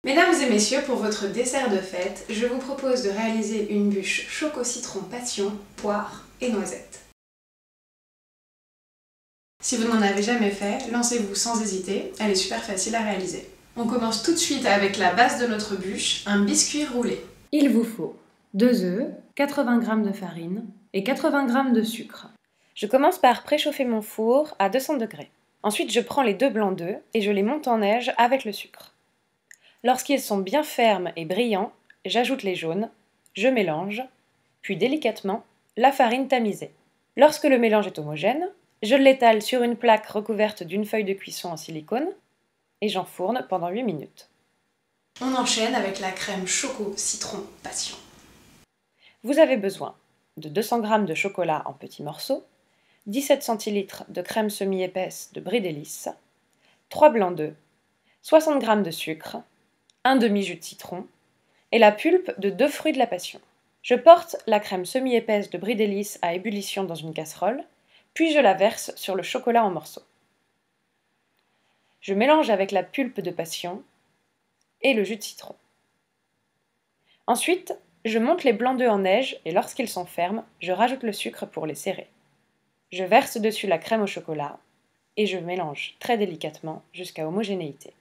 Mesdames et messieurs, pour votre dessert de fête, je vous propose de réaliser une bûche choco citron passion, poire et noisette. Si vous n'en avez jamais fait, lancez-vous sans hésiter, elle est super facile à réaliser. On commence tout de suite avec la base de notre bûche, un biscuit roulé. Il vous faut 2 œufs, 80 g de farine et 80 g de sucre. Je commence par préchauffer mon four à 200 degrés. Ensuite, je prends les 2 blancs d'œufs et je les monte en neige avec le sucre. Lorsqu'ils sont bien fermes et brillants, j'ajoute les jaunes, je mélange, puis délicatement, la farine tamisée. Lorsque le mélange est homogène, je l'étale sur une plaque recouverte d'une feuille de cuisson en silicone et j'enfourne pendant 8 minutes. On enchaîne avec la crème choco citron passion. Vous avez besoin de 200 g de chocolat en petits morceaux, 17 centilitres de crème semi-épaisse de Brie Délices, 3 blancs d'œufs, 60 g de sucre, un demi-jus de citron et la pulpe de 2 fruits de la passion. Je porte la crème semi-épaisse de Brie Délices à ébullition dans une casserole, puis je la verse sur le chocolat en morceaux. Je mélange avec la pulpe de passion et le jus de citron. Ensuite, je monte les blancs d'œufs en neige et lorsqu'ils sont fermes, je rajoute le sucre pour les serrer. Je verse dessus la crème au chocolat et je mélange très délicatement jusqu'à homogénéité.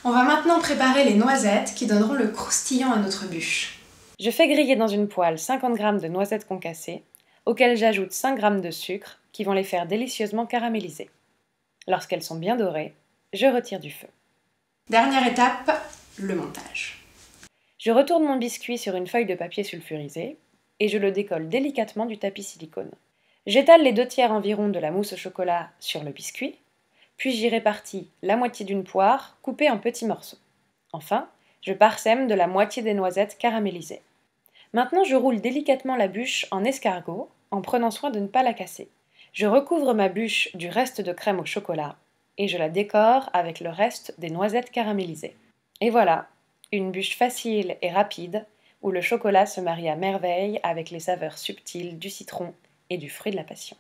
On va maintenant préparer les noisettes qui donneront le croustillant à notre bûche. Je fais griller dans une poêle 50 g de noisettes concassées, auxquelles j'ajoute 5 g de sucre qui vont les faire délicieusement caraméliser. Lorsqu'elles sont bien dorées, je retire du feu. Dernière étape, le montage. Je retourne mon biscuit sur une feuille de papier sulfurisé et je le décolle délicatement du tapis silicone. J'étale les 2/3 environ de la mousse au chocolat sur le biscuit, puis j'y répartis la moitié d'une poire coupée en petits morceaux. Enfin, je parsème de la moitié des noisettes caramélisées. Maintenant, je roule délicatement la bûche en escargot en prenant soin de ne pas la casser. Je recouvre ma bûche du reste de crème au chocolat et je la décore avec le reste des noisettes caramélisées. Et voilà, une bûche facile et rapide où le chocolat se marie à merveille avec les saveurs subtiles du citron et du fruit de la passion.